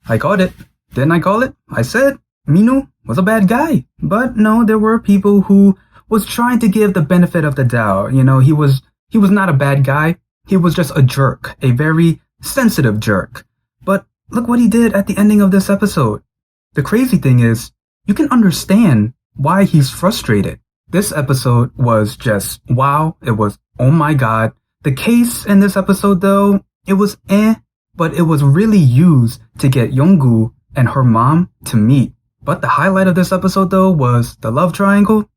I called it. Didn't I call it? I said MinWoo was a bad guy. But no, there were people who was trying to give the benefit of the doubt. You know, he was not a bad guy. He was just a jerk, a very sensitive jerk. But look what he did at the ending of this episode. The crazy thing is, you can understand why he's frustrated. This episode was just wow. It was oh my god. The case in this episode though, it was but it was really used to get Young-gu and her mom to meet. But the highlight of this episode though was the love triangle,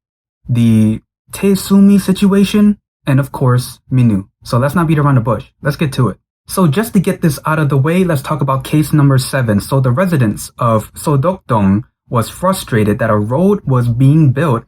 the Tae Soo Mi situation, and of course, MinWoo. So let's not beat around the bush. Let's get to it. So just to get this out of the way, let's talk about case number 7. So the residents of Sodok-dong was frustrated that a road was being built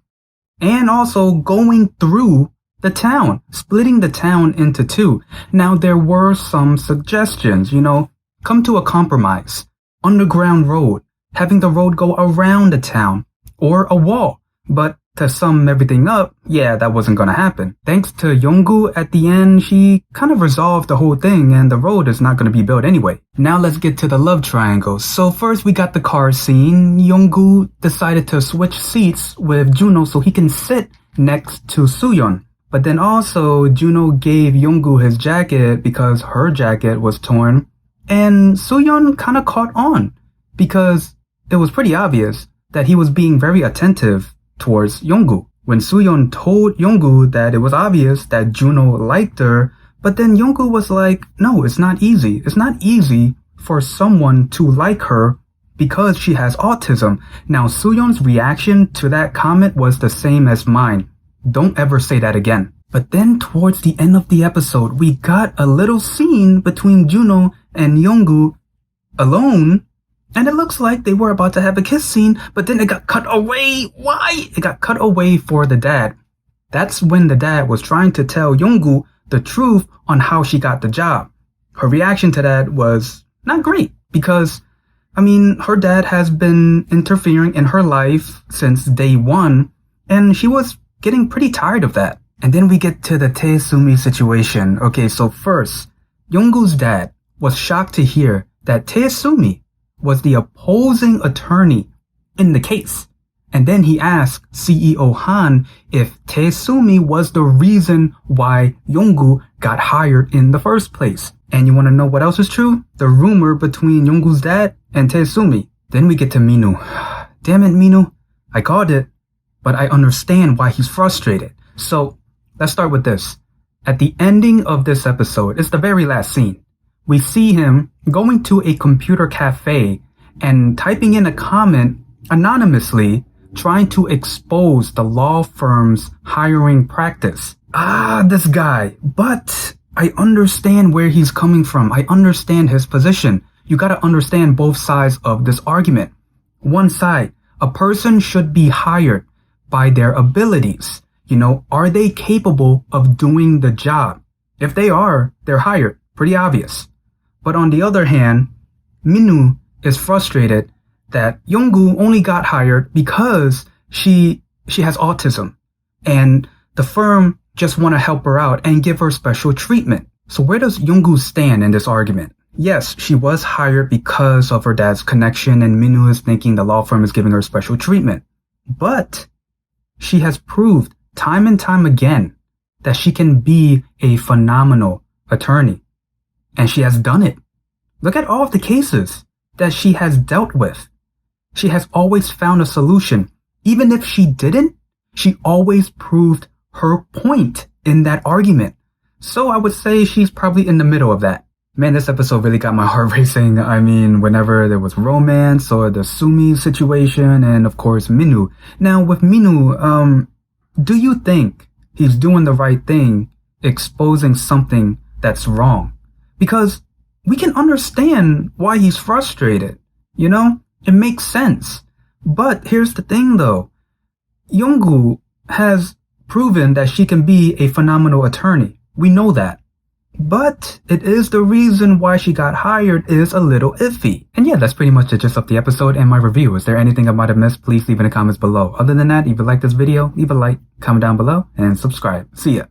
and also going through the town, splitting the town into two. Now there were some suggestions, come to a compromise. Underground road, having the road go around the town, or a wall. But to sum everything up, yeah, that wasn't gonna happen. Thanks to Young-gu at the end, she kind of resolved the whole thing and the road is not gonna be built anyway. Now let's get to the love triangle. So first we got the car scene. Young-gu decided to switch seats with JoonHo so he can sit next to Soo-yeon. But then also JoonHo gave Young-gu his jacket because her jacket was torn. And Soo-yeon kind of caught on because it was pretty obvious that he was being very attentive towards Young-gu. When Soo-yeon told Young-gu that it was obvious that JoonHo liked her, but then Young-gu was like, no, it's not easy. It's not easy for someone to like her because she has autism. Now, Soo-yeon's reaction to that comment was the same as mine. Don't ever say that again. But then towards the end of the episode, we got a little scene between JoonHo and Young-gu alone. And it looks like they were about to have a kiss scene, but then it got cut away. Why? It got cut away for the dad. That's when the dad was trying to tell Young-gu the truth on how she got the job. Her reaction to that was not great because, her dad has been interfering in her life since day one, and she was getting pretty tired of that. And then we get to the Tae Soo Mi situation. Okay, so first, Young-gu's dad was shocked to hear that Tae Soo Mi was the opposing attorney in the case. And then he asked CEO Han if Tae Soo Mi was the reason why Young-gu got hired in the first place. And you want to know what else is true? The rumor between Young-gu's dad and Tae Soo Mi. Then we get to MinWoo. Damn it, MinWoo. I called it, but I understand why he's frustrated. So let's start with this. At the ending of this episode, it's the very last scene. We see him going to a computer cafe and typing in a comment anonymously, trying to expose the law firm's hiring practice. This guy. But I understand where he's coming from. I understand his position. You gotta understand both sides of this argument. One side, a person should be hired by their abilities. Are they capable of doing the job? If they are, they're hired. Pretty obvious. But on the other hand, MinWoo is frustrated that Young-gu only got hired because she has autism. And the firm just want to help her out and give her special treatment. So where does Young-gu stand in this argument? Yes, she was hired because of her dad's connection and MinWoo is thinking the law firm is giving her special treatment. But she has proved time and time again that she can be a phenomenal attorney. And she has done it. Look at all of the cases that she has dealt with. She has always found a solution. Even if she didn't, she always proved her point in that argument. So I would say she's probably in the middle of that. Man, this episode really got my heart racing. Whenever there was romance or the Soo Mi situation and of course MinWoo. Now with MinWoo, do you think he's doing the right thing exposing something that's wrong? Because we can understand why he's frustrated. It makes sense. But here's the thing though. Young-gu has proven that she can be a phenomenal attorney. We know that. But it is the reason why she got hired is a little iffy. And yeah, that's pretty much the gist of the episode and my review. Is there anything I might have missed? Please leave in the comments below. Other than that, if you like this video, leave a like, comment down below, and subscribe. See ya.